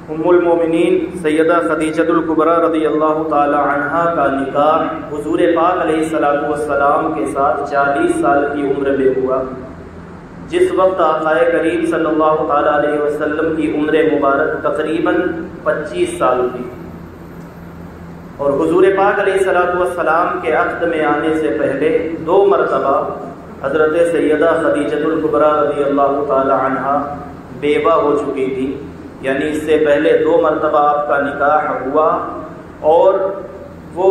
ام المومنین سیدہ خدیجۃ الکبریٰ رضی اللہ تعالی عنہا کا نکاح حضور پاک علیہ الصلوۃ والسلام کے ساتھ 40 سال کی عمر میں ہوا، جس وقت آقا کریم صلی اللہ تعالی علیہ وسلم کی عمر مبارک تقریباً 25 سال تھی، اور حضور پاک علیہ الصلوۃ والسلام کے عقد میں آنے سے پہلے 2 مرتبہ حضرت سیدہ خدیجۃ الکبریٰ رضی اللہ تعالی عنہا بیوہ ہو چکی تھی، یعنی اس سے پہلے 2 مرتبہ آپ کا نکاح ہوا، اور وہ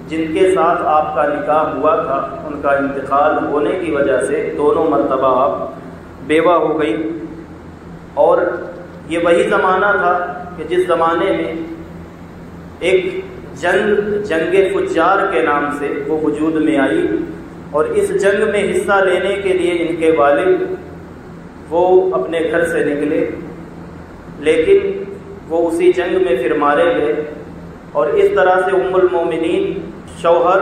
جن کے ساتھ آپ کا نکاح ہوا تھا ان کا انتقال ہونے کی وجہ سے دونوں مرتبہ آپ بیوہ ہو گئی۔ اور یہ وہی زمانہ تھا کہ جس زمانے میں ایک جنگ فجار کے نام سے وہ وجود میں آئی، اور اس جنگ میں حصہ لینے کے لیے ان کے والد وہ اپنے گھر سے نکلے، لیکن وہ اسی جنگ میں پھر مارے گئے، اور اس طرح سے ام المومنین شوہر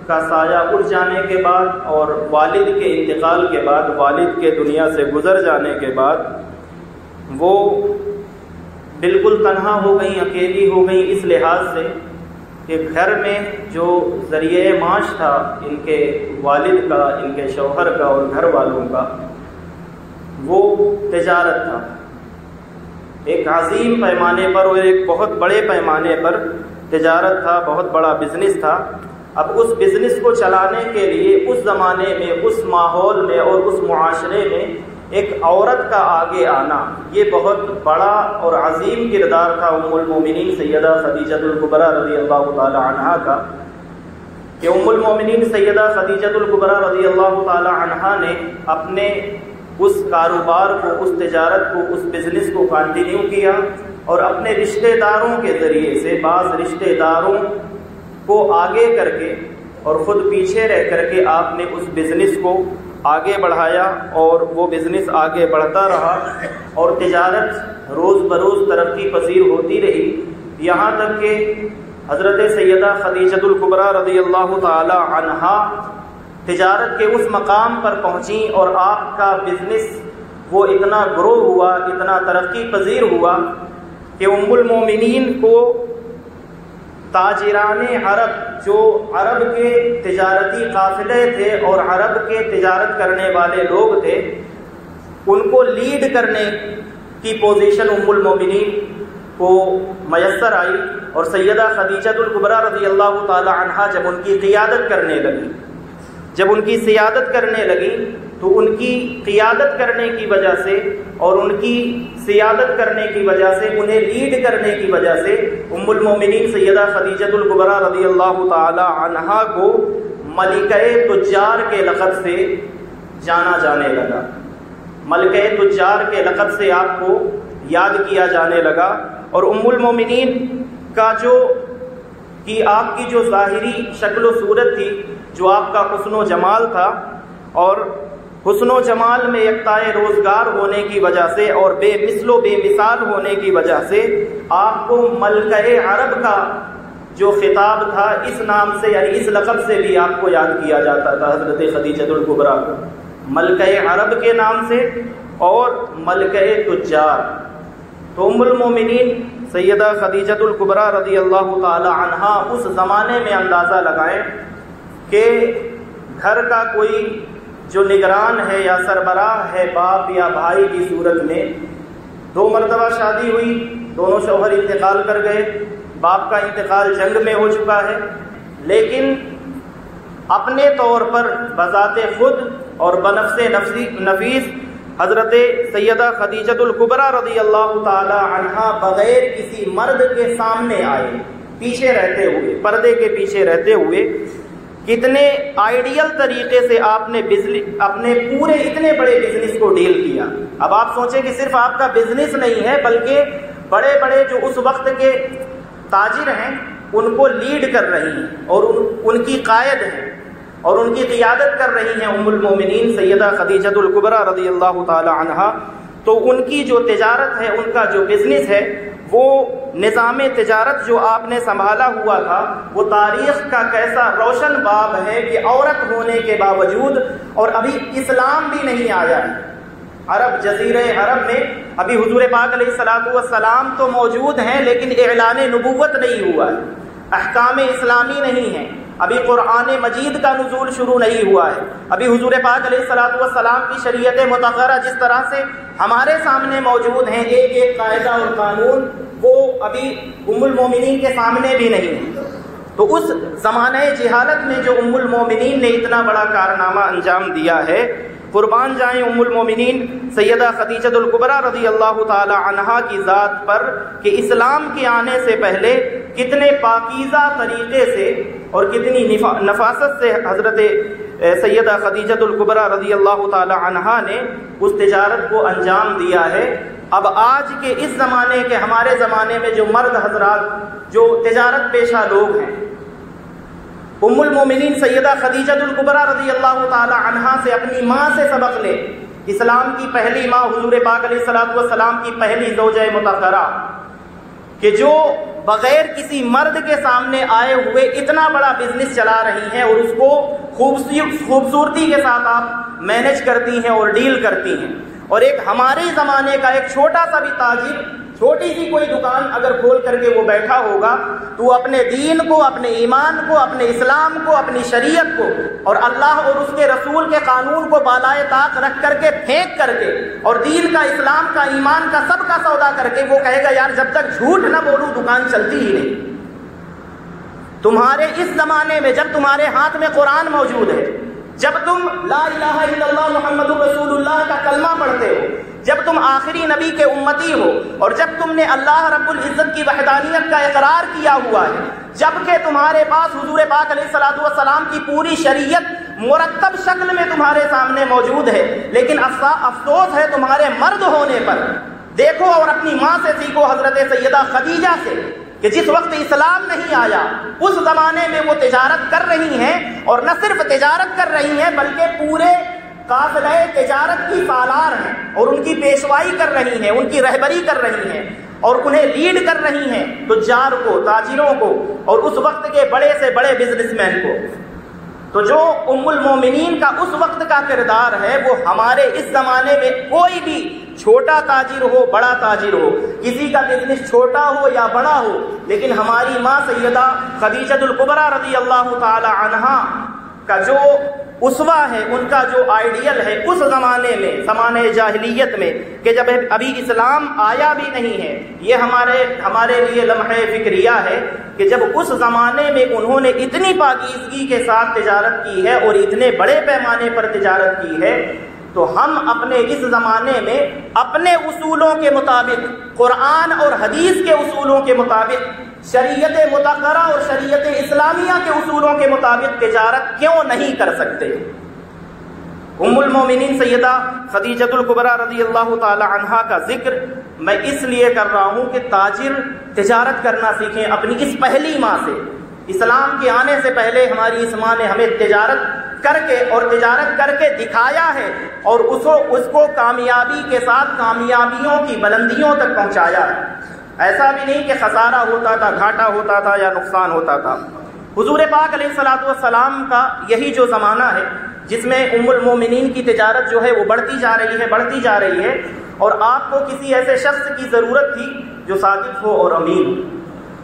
کا سایہ اٹھ جانے کے بعد اور والد کے انتقال کے بعد، والد کے دنیا سے گزر جانے کے بعد وہ بالکل تنہا ہو گئیں، اکیلی ہو گئیں، اس لحاظ سے کہ گھر میں جو ذریعہ معاش تھا ان کے والد کا، ان کے شوہر کا اور گھر والوں کا، وہ تجارت تھا، ایک عظیم پیمانے پر اور ایک بہت بڑے پیمانے پر تجارت تھا، بہت بڑا بزنس تھا۔ اب اس بزنس کو چلانے کے لیے اس زمانے میں، اس ماحول میں اور اس معاشرے میں ایک عورت کا آگے آنا یہ بہت بڑا اور عظیم کردار تھا ام المومنین سیدہ خدیجۃ الکبریٰ رضی اللہ تعالی عنہا کا، کہ ام المومنین سیدہ خدیجۃ الکبریٰ رضی اللہ تعالی عنہا نے اپنے اس کاروبار کو، اس تجارت کو، اس بزنس کو کنٹینیو کیا، اور اپنے رشتہ داروں کے ذریعے سے بعض رشتہ داروں کو آگے کر کے اور خود پیچھے رہ کر کے آپ نے اس بزنس کو آگے بڑھایا، اور وہ بزنس آگے بڑھتا رہا، اور تجارت روز بروز ترقی پذیر ہوتی رہی، یہاں تک کہ حضرت سیدہ خدیجۃ الکبریٰ رضی اللہ تعالی عنہا تجارت کے اس مقام پر پہنچیں، اور آپ کا بزنس وہ اتنا گرو ہوا، اتنا ترقی پذیر ہوا کہ ام المومنین کو تاجران عرب، جو عرب کے تجارتی قافلے تھے اور عرب کے تجارت کرنے والے لوگ تھے، ان کو لیڈ کرنے کی پوزیشن ام المومنین کو میسر آئی، اور سیدہ خدیجۃ الکبریٰ رضی اللہ تعالی عنہا جب ان کی قیادت کرنے لگی، جب ان کی سیادت کرنے لگی، تو ان کی قیادت کرنے کی وجہ سے اور ان کی سیادت کرنے کی وجہ سے، انہیں لیڈ کرنے کی وجہ سے ام المومنین سیدہ خدیجۃ الکبریٰ رضی اللہ تعالی عنہا کو ملکہ تجار کے لقب سے جانا جانے لگا، ملکہ تجار کے لقب سے آپ کو یاد کیا جانے لگا۔ اور ام المومنین کا آپ کی جو ظاہری شکل و صورت تھی، جو آپ کا حسن و جمال تھا، اور حسن و جمال میں یکتائے روزگار ہونے کی وجہ سے اور بے مثل و بے مثال ہونے کی وجہ سے آپ کو ملکہ عرب کا جو خطاب تھا اس نام سے، یعنی اس لقب سے بھی آپ کو یاد کیا جاتا تھا حضرت خدیجۃ الکبریٰ کو، ملکہ عرب کے نام سے اور ملکہ تجار۔ تو ام المومنین سیدہ خدیجۃ الکبریٰ رضی اللہ تعالی عنہا اس زمانے میں اندازہ لگائیں کہ گھر کا کوئی جو نگران ہے یا سربراہ ہے، باپ یا بھائی کی صورت میں 2 مرتبہ شادی ہوئی، دونوں شوہر انتقال کر گئے، باپ کا انتقال جنگ میں ہو چکا ہے، لیکن اپنے طور پر بذات خود اور بنفس نفیس حضرت سیدہ خدیجۃ الکبریٰ رضی اللہ تعالی عنہا بغیر کسی مرد کے سامنے آئے، پیچھے رہتے ہوئے، پردے کے پیچھے رہتے ہوئے، کتنے آئیڈیل طریقے سے آپ نے اپنے پورے اتنے بڑے بزنس کو ڈیل کیا۔ اب آپ سوچیں کہ صرف آپ کا بزنس نہیں ہے، بلکہ بڑے بڑے جو اس وقت کے تاجر ہیں ان کو لیڈ کر رہی ہیں اور ان کی قائد ہیں اور ان کی قیادت کر رہی ہیں ام المومنین سیدہ خدیجۃ الکبریٰ رضی اللہ تعالی عنہا۔ تو ان کی جو تجارت ہے، ان کا جو بزنس ہے، وہ نظام تجارت جو آپ نے سنبھالا ہوا تھا، وہ تاریخ کا کیسا روشن باب ہے کہ عورت ہونے کے باوجود، اور ابھی اسلام بھی نہیں آیا ہے، عرب جزیرہ عرب میں ابھی حضور پاک علیہ الصلوۃ والسلام تو موجود ہیں لیکن اعلان نبوت نہیں ہوا ہے، احکام اسلامی نہیں ہیں، ابھی قرآن مجید کا نزول شروع نہیں ہوا ہے، ابھی حضور پاک علیہ الصلوۃ والسلام کی شریعت مطہرہ جس طرح سے ہمارے سامنے موجود ہیں، ایک ایک قاعدہ اور قانون، وہ ابھی ام المومنین کے سامنے بھی نہیں ہے۔ تو اس زمانہ جہالت میں جو ام المومنین نے اتنا بڑا کارنامہ انجام دیا ہے، قربان جائیں ام المومنین سیدہ خدیجہ الکبریٰ رضی اللہ تعالی عنہا کی ذات پر کہ اسلام کے آنے سے پہلے کتنے پاکیزہ طریقے سے اور کتنی نفاست سے حضرت سیدہ خدیجہ الکبریٰ رضی اللہ تعالی عنہا نے اس تجارت کو انجام دیا ہے۔ اب آج کے اس زمانے کے ہمارے زمانے میں جو مرد حضرات جو تجارت پیشہ لوگ ہیں، ام المومنین سیدہ خدیجہ الکبریٰ رضی اللہ تعالی عنہا سے اپنی ماں سے سبق لے، اسلام کی پہلی ماں، حضور پاک علیہ الصلوۃ والسلام کی پہلی زوجہ مطہرہ، کہ جو بغیر کسی مرد کے سامنے آئے ہوئے اتنا بڑا بزنس چلا رہی ہیں اور اس کو خوبصورتی کے ساتھ آپ مینج کرتی ہیں اور ڈیل کرتی ہیں۔ اور ایک ہمارے زمانے کا ایک چھوٹا سا بھی تاجر چھوٹی سی کوئی دکان اگر کھول کر کے وہ بیٹھا ہوگا تو اپنے دین کو، اپنے ایمان کو، اپنے اسلام کو، اپنی شریعت کو اور اللہ اور اس کے رسول کے قانون کو بالائے طاق رکھ کر کے پھینک کر کے اور دین کا، اسلام کا، ایمان کا سب کا سودا کر کے وہ کہے گا یار جب تک جھوٹ نہ بولوں دکان چلتی ہی نہیں۔ تمہارے اس زمانے میں جب تمہارے ہاتھ میں قرآن موجود ہے، جب تم لا الہ الا اللہ محمد رسول اللہ کا کلمہ پڑھتے ہو، جب تم آخری نبی کے امتی ہو اور جب تم نے اللہ رب العزت کی وحدانیت کا اقرار کیا ہوا ہے، جبکہ تمہارے پاس حضور پاک علیہ الصلوۃ والسلام کی پوری شریعت مرتب شکل میں تمہارے سامنے موجود ہے، لیکن افسوس ہے تمہارے مرد ہونے پر۔ دیکھو اور اپنی ماں سے سیکھو، حضرت سیدہ خدیجہ سے، کہ جس وقت اسلام نہیں آیا اس زمانے میں وہ تجارت کر رہی ہیں، اور نہ صرف تجارت کر رہی ہیں بلکہ پورے قافلہ تجارت کی سالار ہیں اور ان کی پیشوائی کر رہی ہیں، ان کی رہبری کر رہی ہیں اور انہیں لیڈ کر رہی ہیں تجار کو، تاجروں کو اور اس وقت کے بڑے سے بڑے بزنس مین کو۔ تو جو ام المومنین کا اس وقت کا کردار ہے وہ ہمارے اس زمانے میں کوئی بھی چھوٹا تاجر ہو، بڑا تاجر ہو، کسی کا بزنس چھوٹا ہو یا بڑا ہو، لیکن ہماری ماں سیدہ خدیجہ الکبریٰ رضی اللہ تعالی عنہا کا جو اسوہ ہے، ان کا جو آئیڈیل ہے اس زمانے میں، زمانہ جاہلیت میں، کہ جب ابھی اسلام آیا بھی نہیں ہے، یہ ہمارے لیے لمحہ فکریہ ہے کہ جب اس زمانے میں انہوں نے اتنی پاکیزگی کے ساتھ تجارت کی ہے اور اتنے بڑے پیمانے پر تجارت کی ہے، تو ہم اپنے اس زمانے میں اپنے اصولوں کے مطابق، قرآن اور حدیث کے اصولوں کے مطابق، شریعت مطہرہ اور شریعت اسلامیہ کے اصولوں کے مطابق تجارت کیوں نہیں کر سکتے؟ ام المومنین سیدہ خدیجہ الکبریٰ رضی اللہ تعالی عنہا کا ذکر میں اس لیے کر رہا ہوں کہ تاجر تجارت کرنا سیکھیں اپنی اس پہلی ماں سے۔ اسلام کے آنے سے پہلے ہماری اس ماں نے ہمیں تجارت کر کے اور تجارت کر کے دکھایا ہے اور اس کو کامیابی کے ساتھ کامیابیوں کی بلندیوں تک پہنچایا ہے۔ ایسا بھی نہیں کہ خسارہ ہوتا تھا، گھاٹا ہوتا تھا یا نقصان ہوتا تھا۔ حضور پاک علیہ الصلوۃ والسلام کا یہی جو زمانہ ہے جس میں ام المومنین کی تجارت جو ہے وہ بڑھتی جا رہی ہے اور آپ کو کسی ایسے شخص کی ضرورت تھی جو صادق ہو اور امین ہو۔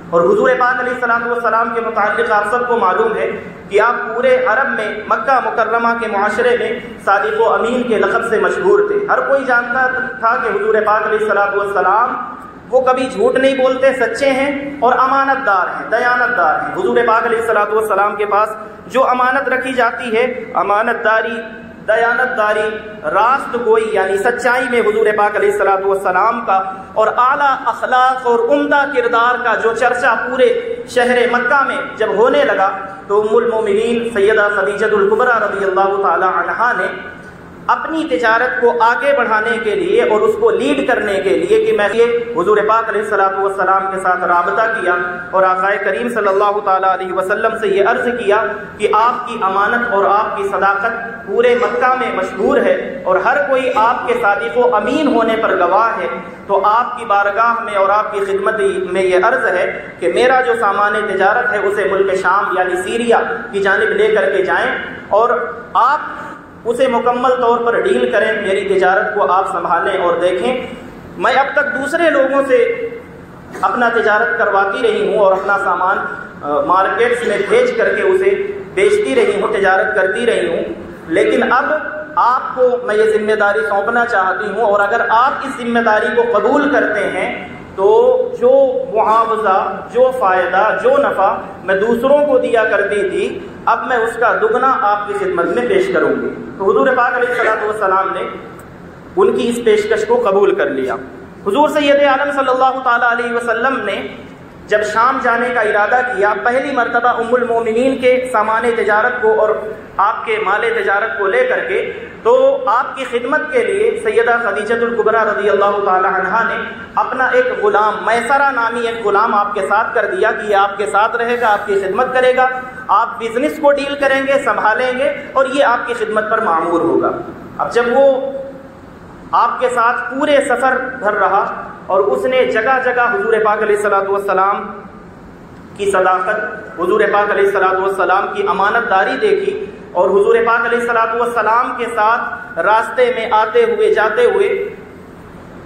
اور حضور پاک علیہ الصلوۃ والسلام کے متعلق آپ سب کو معلوم ہے کہ آپ پورے عرب میں، مکہ مکرمہ کے معاشرے میں صادق و امین کے لقب سے مشہور تھے۔ ہر کوئی جانتا تھا کہ حضور پاک علیہ الصلوۃ والسلام وہ کبھی جھوٹ نہیں بولتے، سچے ہیں اور امانت دار ہیں، دیانت دار ہیں۔ حضور پاک علیہ الصلوۃ والسلام کے پاس جو امانت رکھی جاتی ہے، امانت داری، دیانت داری، راست گوئی یعنی سچائی میں حضور پاک علیہ الصلوۃ والسلام کا اور اعلیٰ اخلاق اور عمدہ کردار کا جو چرچا پورے شہر مکہ میں جب ہونے لگا تو ام المومنین سیدہ خدیجہ الکبریٰ رضی اللہ تعالی عنہا نے اپنی تجارت کو آگے بڑھانے کے لیے اور اس کو لیڈ کرنے کے لیے کہ میں یہ حضور پاک علیہ الصلوۃ والسلام کے ساتھ رابطہ کیا اور آقا کریم صلی اللہ تعالیٰ علیہ وسلم سے یہ عرض کیا کہ آپ کی امانت اور آپ کی صداقت پورے مکہ میں مشہور ہے اور ہر کوئی آپ کے صادق و امین ہونے پر گواہ ہے، تو آپ کی بارگاہ میں اور آپ کی خدمت میں یہ عرض ہے کہ میرا جو سامان تجارت ہے اسے ملک شام یعنی سیریا کی جانب لے کر کے جائیں اور آپ اسے مکمل طور پر ڈیل کریں، میری تجارت کو آپ سنبھالیں اور دیکھیں۔ میں اب تک دوسرے لوگوں سے اپنا تجارت کرواتی رہی ہوں اور اپنا سامان مارکیٹس میں بھیج کر کے اسے بیچتی رہی ہوں، تجارت کرتی رہی ہوں، لیکن اب آپ کو میں یہ ذمہ داری سونپنا چاہتی ہوں، اور اگر آپ اس ذمہ داری کو قبول کرتے ہیں تو جو معاوضہ، جو فائدہ، جو نفع میں دوسروں کو دیا کرتی تھی، اب میں اس کا دگنا آپ کی خدمت میں پیش کروں گی۔ تو حضور پاک علیہ الصلوۃ والسلام نے ان کی اس پیشکش کو قبول کر لیا۔ حضور سید عالم صلی اللہ تعالیٰ علیہ وسلم نے جب شام جانے کا ارادہ کیا، پہلی مرتبہ ام المومنین کے سامان تجارت کو اور آپ کے مال تجارت کو لے کر کے، تو آپ کی خدمت کے لیے سیدہ خدیجۃ الکبریٰ رضی اللہ تعالی عنہا نے اپنا ایک غلام، میسرہ نامی ایک غلام آپ کے ساتھ کر دیا کہ یہ آپ کے ساتھ رہے گا، آپ کی خدمت کرے گا، آپ بزنس کو ڈیل کریں گے، سنبھالیں گے، اور یہ آپ کی خدمت پر معمور ہوگا۔ اب جب وہ آپ کے ساتھ پورے سفر بھر رہا اور اس نے جگہ جگہ حضور پاک علیہ الصلوۃ والسلام کی صداقت، حضور پاک علیہ الصلوۃ والسلام کی امانت داری دیکھی، اور حضور پاک علیہ الصلوۃ والسلام کے ساتھ راستے میں آتے ہوئے جاتے ہوئے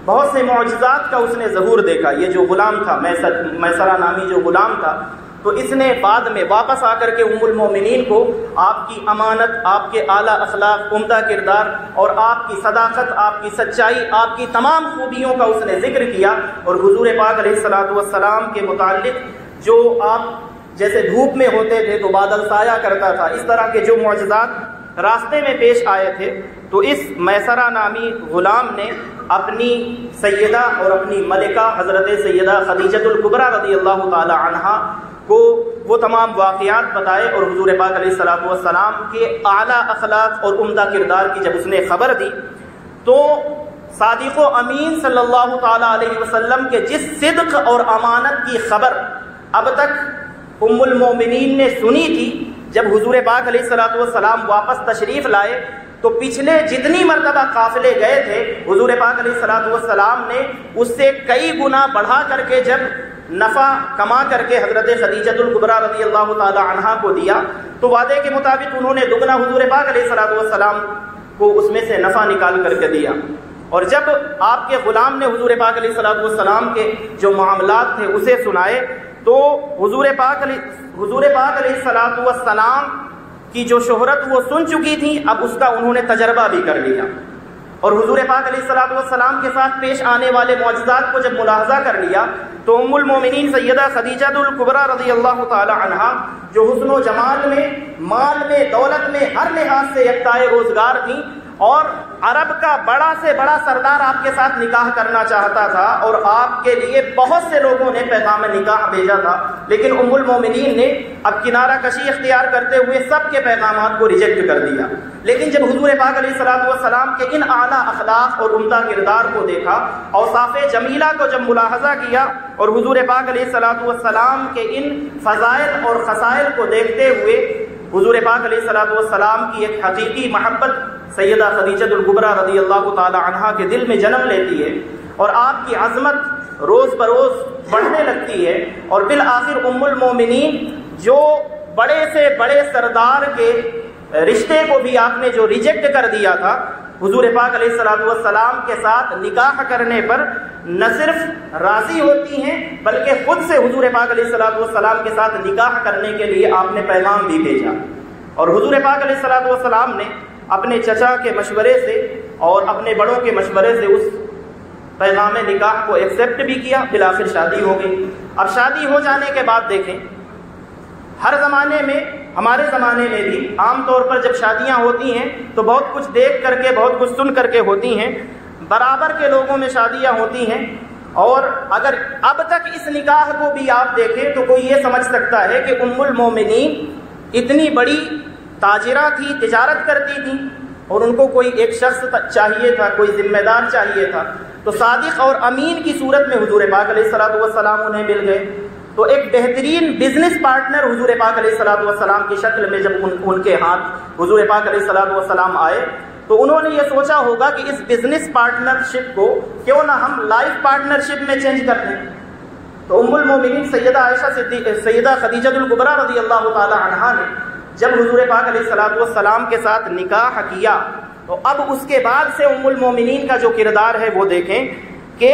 بہت سے معجزات کا اس نے ظہور دیکھا۔ یہ جو غلام تھا، میسرہ نامی جو غلام تھا، تو اس نے بعد میں واپس آ کر کے ام المومنین کو آپ کی امانت، آپ کے اعلیٰ اخلاق، عمدہ کردار اور آپ کی صداقت، آپ کی سچائی، آپ کی تمام خوبیوں کا اس نے ذکر کیا، اور حضور پاک علیہ الصلوۃ والسلام کے متعلق جو آپ جیسے دھوپ میں ہوتے تھے تو بادل سایہ کرتا تھا، اس طرح کے جو معجزات راستے میں پیش آئے تھے، تو اس میسرہ نامی غلام نے اپنی سیدہ اور اپنی ملکہ حضرت سیدہ خدیجۃ الکبریٰ رضی اللہ تعالی عنہا کو وہ تمام واقعات بتائے، اور حضور پاک علیہ الصلوۃ والسلام کے اعلیٰ اخلاق اور عمدہ کردار کی جب اس نے خبر دی، تو صادق و امین صلی اللہ تعالی علیہ وسلم کے جس صدق اور امانت کی خبر اب تک ام المومنین نے سنی تھی، جب حضور پاک علیہ الصلوۃ والسلام واپس تشریف لائے تو پچھلے جتنی مرتبہ قافلے گئے تھے، حضور پاک علیہ الصلوۃ والسلام نے اس سے کئی گنا بڑھا کر کے جب نفع کما کر کے حضرت خدیجۃ الکبریٰ رضی اللہ تعالی عنہا کو دیا، تو وعدے کے مطابق انہوں نے دگنا حضور پاک علیہ الصلوۃ والسلام کو اس میں سے نفع نکال کر کے دیا۔ اور جب آپ کے غلام نے حضور پاک علیہ الصلوۃ والسلام کے جو معاملات تھے اسے سنائے، تو حضور پاک علیہ الصلوۃ والسلام کی جو شہرت وہ سن چکی تھی، اب اس کا انہوں نے تجربہ بھی کر لیا، اور حضور پاک علیہ الصلوۃ والسلام کے ساتھ پیش آنے والے معجزات کو جب ملاحظہ کر لیا، تو ام المومنین سیدہ خدیجۃ الکبریٰ رضی اللہ تعالی عنہا، جو حسن و جمال میں، مال میں، دولت میں ہر لحاظ سے یکتائے روزگار تھیں، اور عرب کا بڑا سے بڑا سردار آپ کے ساتھ نکاح کرنا چاہتا تھا، اور آپ کے لیے بہت سے لوگوں نے پیغام نکاح بھیجا تھا، لیکن ام المومنین نے اب کنارہ کشی اختیار کرتے ہوئے سب کے پیغامات کو ریجیکٹ کر دیا۔ لیکن جب حضور پاک علیہ الصلوۃ والسلام کے ان اعلیٰ اخلاق اور عمدہ کردار کو دیکھا، اوصاف جمیلہ کو جب ملاحظہ کیا، اور حضور پاک علیہ الصلوۃ والسلام کے ان فضائل اور خصائل کو دیکھتے ہوئے حضور پاک علیہ الصلوۃ والسلام کی ایک حقیقی محبت سیدہ خدیجۃ الکبریٰ رضی اللہ تعالی عنہا کے دل میں جنم لیتی ہے، اور آپ کی عظمت روز بروز بڑھنے لگتی ہے، اور بالآخر ام المومنین جو بڑے سے بڑے سردار کے رشتے کو بھی آپ نے جو ریجیکٹ کر دیا تھا، حضور پاک علیہ الصلوۃ والسلام کے ساتھ نکاح کرنے پر نہ صرف راضی ہوتی ہیں بلکہ خود سے حضور پاک علیہ الصلوۃ والسلام کے ساتھ نکاح کرنے کے لیے آپ نے پیغام بھی بھیجا، اور حضور پاک علیہ الصلوۃ والسلام نے اپنے چچا کے مشورے سے اور اپنے بڑوں کے مشورے سے اس پیغام نکاح کو ایکسیپٹ بھی کیا، بالآخر شادی ہو گئی۔ اب شادی ہو جانے کے بعد دیکھیں، ہر زمانے میں، ہمارے زمانے میں بھی عام طور پر جب شادیاں ہوتی ہیں تو بہت کچھ دیکھ کر کے، بہت کچھ سن کر کے ہوتی ہیں، برابر کے لوگوں میں شادیاں ہوتی ہیں، اور اگر اب تک اس نکاح کو بھی آپ دیکھیں تو کوئی یہ سمجھ سکتا ہے کہ ام المومنین اتنی بڑی تاجرہ تھی، تجارت کرتی تھی، اور ان کو کوئی ایک شخص چاہیے تھا، کوئی ذمہ دار چاہیے تھا، تو صادق اور امین کی صورت میں حضور پاک علیہ الصلوۃ والسلام انہیں مل گئے، تو ایک بہترین بزنس پارٹنر حضور پاک علیہ الصلوۃ والسلام کی شکل میں جب ان کے ہاتھ حضور پاک علیہ الصلوۃ والسلام آئے، تو انہوں نے یہ سوچا ہوگا کہ اس بزنس پارٹنرشپ کو کیوں نہ ہم لائف پارٹنرشپ میں چینج کر دیں۔ تو ام المومنین سیدہ خدیجۃ الکبریٰ رضی اللہ تعالی عنہا نے جب حضور پاک علیہ الصلوۃ والسلام کے ساتھ نکاح کیا، تو اب اس کے بعد سے ام المومنین کا جو کردار ہے وہ دیکھیں کہ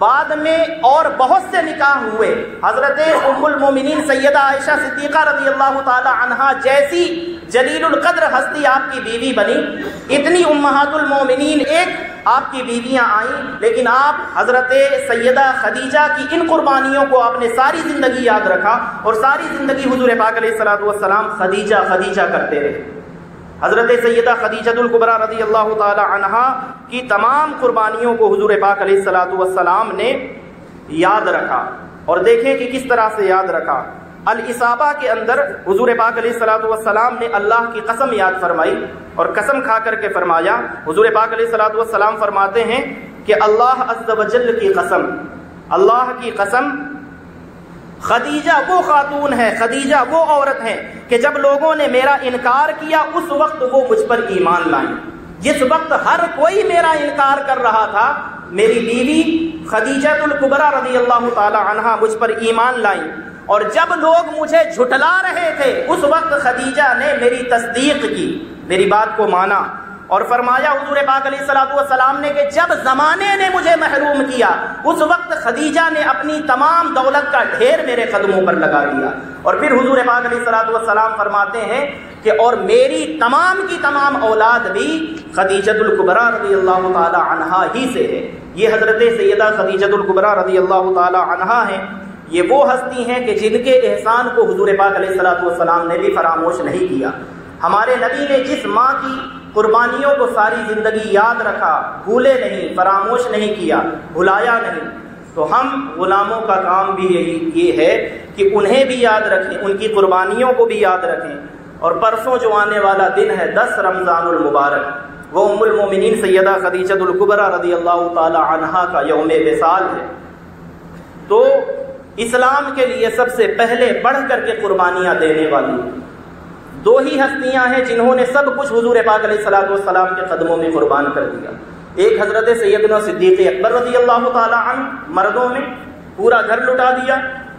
بعد میں اور بہت سے نکاح ہوئے. حضرت ام المومنین سیدہ عائشہ صدیقہ رضی اللہ تعالی عنہا جیسی جلیل القدر ہستی آپ کی بیوی بنی. اتنی امہات المومنین ایک آپ کی بیویاں آئیں، لیکن آپ حضرت سیدہ خدیجہ کی ان قربانیوں کو آپ نے ساری زندگی یاد رکھا اور ساری زندگی حضور پاک علیہ الصلوۃ والسلام خدیجہ خدیجہ کرتے رہے. حضرت سیدہ خدیجہ الکبریٰ رضی اللہ تعالی عنہا کی تمام قربانیوں کو حضور پاک علیہ الصلوۃ والسلام نے یاد رکھا. اور دیکھیں کہ کس طرح سے یاد رکھا. الاصابہ کے اندر حضور پاک علیہ الصلوۃ والسلام نے اللہ کی قسم یاد فرمائی اور قسم کھا کر کے فرمایا. حضور پاک علیہ الصلوۃ والسلام فرماتے ہیں کہ اللہ عز و جل کی قسم، اللہ کی قسم، خدیجہ وہ خاتون ہے، خدیجہ وہ عورت ہے کہ جب لوگوں نے میرا انکار کیا اس وقت وہ مجھ پر ایمان لائیں. جس وقت ہر کوئی میرا انکار کر رہا تھا، میری بیوی خدیجہ الکبریٰ رضی اللہ تعالی عنہا مجھ پر ایمان لائیں. اور جب لوگ مجھے جھٹلا رہے تھے اس وقت خدیجہ نے میری تصدیق کی، میری بات کو مانا. اور فرمایا حضور پاک علیہ الصلوۃ والسلام نے کہ جب زمانے نے مجھے محروم کیا اس وقت خدیجہ نے اپنی تمام دولت کا ڈھیر میرے قدموں پر لگا دیا. اور پھر حضور پاک علیہ الصلوۃ والسلام فرماتے ہیں کہ اور میری تمام کی تمام اولاد بھی خدیجہ الکبریٰ رضی اللہ تعالی عنہا ہی سے ہے. یہ حضرت سیدہ خدیجہ الکبریٰ رضی اللہ تعالی عنہا ہیں. یہ وہ ہستی ہیں کہ جن کے احسان کو حضور پاک علیہ الصلوۃ والسلام نے بھی فراموش نہیں کیا. ہمارے نبی نے جس ماں کی قربانیوں کو ساری زندگی یاد رکھا، بھولے نہیں، فراموش نہیں کیا، بھلایا نہیں، تو ہم غلاموں کا کام بھی یہ ہے کہ انہیں بھی یاد رکھیں، ان کی قربانیوں کو بھی یاد رکھیں. اور پرسوں جو آنے والا دن ہے 10 رمضان المبارک، وہ ام المومنین سیدہ خدیجہ الکبریٰ رضی اللہ تعالی عنہا کا یوم وصال ہے. تو اسلام کے لیے سب سے پہلے بڑھ کر کے قربانیاں دینے والی دو ہی ہستیاں ہیں جنہوں نے سب کچھ حضور پاک علیہ الصلوۃ والسلام کے قدموں میں قربان کر دیا. ایک حضرت سیدنا صدیق اکبر رضی اللہ تعالی عنہ، مردوں میں پورا گھر لٹا دیا،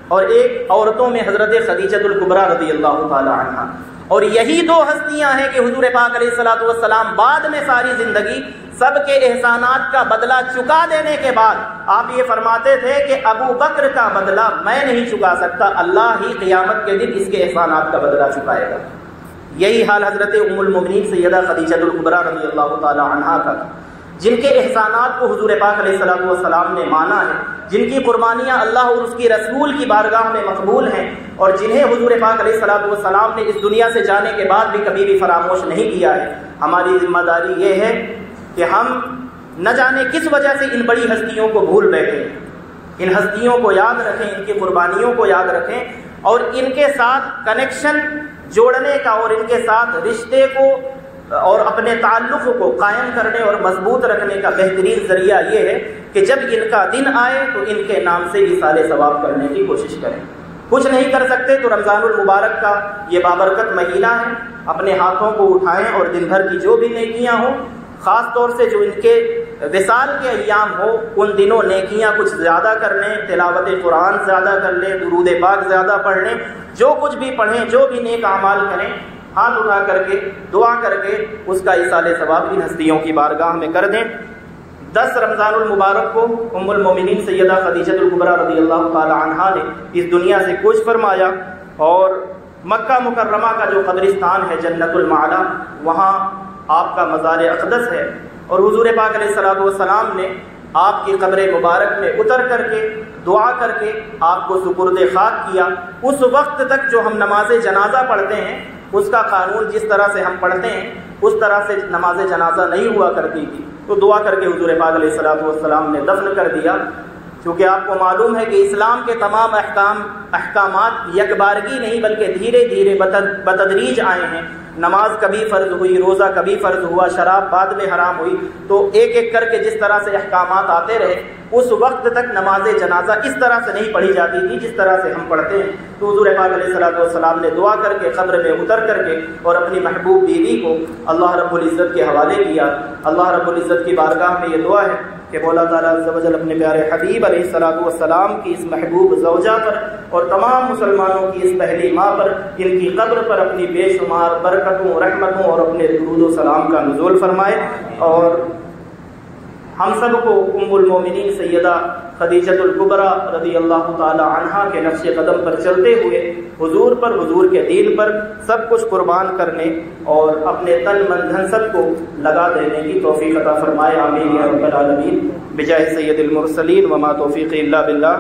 اور ایک عورتوں میں حضرت خدیجہ الکبریٰ رضی اللہ تعالی عنہ. اور یہی دو ہستیاں ہیں کہ حضور پاک علیہ الصلوۃ والسلام بعد میں ساری زندگی سب کے احسانات کا بدلہ چکا دینے کے بعد آپ یہ فرماتے تھے کہ ابو بکر کا بدلہ میں نہیں چکا سکتا، اللہ ہی قیامت کے دن اس کے احسانات کا بدلہ چکائے گا. یہی حال حضرت ام المومنین سیدہ خدیجہ الکبریٰ رضی اللہ تعالی عنہا کا تھا، جن کے احسانات کو حضور پاک علیہ الصلوۃ والسلام نے مانا ہے، جن کی قربانیاں اللہ اور اس کی رسول کی بارگاہ میں مقبول ہیں، اور جنہیں حضور پاک علیہ الصلوۃ والسلام نے اس دنیا سے جانے کے بعد بھی کبھی بھی فراموش نہیں کیا ہے. ہماری ذمہ داری یہ ہے کہ ہم نہ جانے کس وجہ سے ان بڑی ہستیوں کو بھول بیٹھے. ان ہستیوں کو یاد رکھیں، ان کی قربانیوں کو یاد رکھیں، اور ان کے ساتھ کنیکشن جوڑنے کا اور ان کے ساتھ رشتے کو اور اپنے تعلق کو قائم کرنے اور مضبوط رکھنے کا بہترین ذریعہ یہ ہے کہ جب ان کا دن آئے تو ان کے نام سے ایصال ثواب کرنے کی کوشش کریں. کچھ نہیں کر سکتے تو رمضان المبارک کا یہ بابرکت مہینہ ہے، اپنے ہاتھوں کو اٹھائیں اور دن بھر کی جو بھی نیکیاں ہوں، خاص طور سے جو ان کے وصال کے ایام ہو ان دنوں نیکیاں کچھ زیادہ کر لیں، تلاوت قرآن زیادہ کر لیں، درود پاک زیادہ پڑھ لیں، جو کچھ بھی پڑھیں، جو بھی نیک اعمال کریں، ہاتھ اٹھا کر کے دعا کر کے اس کا ایصال ثواب ان ہستیوں کی بارگاہ میں کر دیں. 10 رمضان المبارک کو ام المومنین سیدہ خدیجہ الکبریٰ رضی اللہ تعالی عنہا نے اس دنیا سے کوچ فرمایا، اور مکہ مکرمہ کا جو قبرستان ہے جنت المعلا، وہاں آپ کا مزار اقدس ہے، اور حضور پاک علیہ الصلوۃ والسلام نے آپ کی قبر مبارک میں اتر کر کے دعا کر کے آپ کو سپرد خاک کیا. اس وقت تک جو ہم نماز جنازہ پڑھتے ہیں اس کا قانون جس طرح سے ہم پڑھتے ہیں اس طرح سے نماز جنازہ نہیں ہوا کرتی تھی، تو دعا کر کے حضور پاک علیہ الصلوۃ والسلام نے دفن کر دیا. چونکہ آپ کو معلوم ہے کہ اسلام کے تمام احکامات یکبارگی نہیں بلکہ دھیرے دھیرے بتدریج آئے ہیں. نماز کبھی فرض ہوئی، روزہ کبھی فرض ہوا، شراب بعد میں حرام ہوئی، تو ایک ایک کر کے جس طرح سے احکامات آتے رہے اس وقت تک نماز جنازہ اس طرح سے نہیں پڑھی جاتی تھی جس طرح سے ہم پڑھتے ہیں. تو حضور پاک علیہ الصلوۃ والسلام نے دعا کر کے قبر میں اتر کر کے اور اپنی محبوب بیوی کو اللہ رب العزت کے حوالے کیا. اللہ رب العزت کی بارگاہ میں یہ دعا ہے کہ مولا تعالیٰ عز و جل اپنے پیارے حبیب علیہ الصلوۃ والسلام کی اس محبوب زوجہ پر اور تمام مسلمانوں کی اس پہلی ماں پر، ان کی قبر پر اپنی بے شمار برکتوں، رحمتوں اور اپنے درود و سلام کا نزول فرمائے. اور ہم سب کو ام المومنین سیدہ خدیجہ الکبریٰ رضی اللہ تعالی عنہا کے نقش قدم پر چلتے ہوئے حضور پر، حضور کے دین پر سب کچھ قربان کرنے اور اپنے تن من دھن سب کو لگا دینے کی توفیق عطا فرمائے، آمین یا رب العالمین، بجاہ سید المرسلین، وما توفیقی الا باللہ۔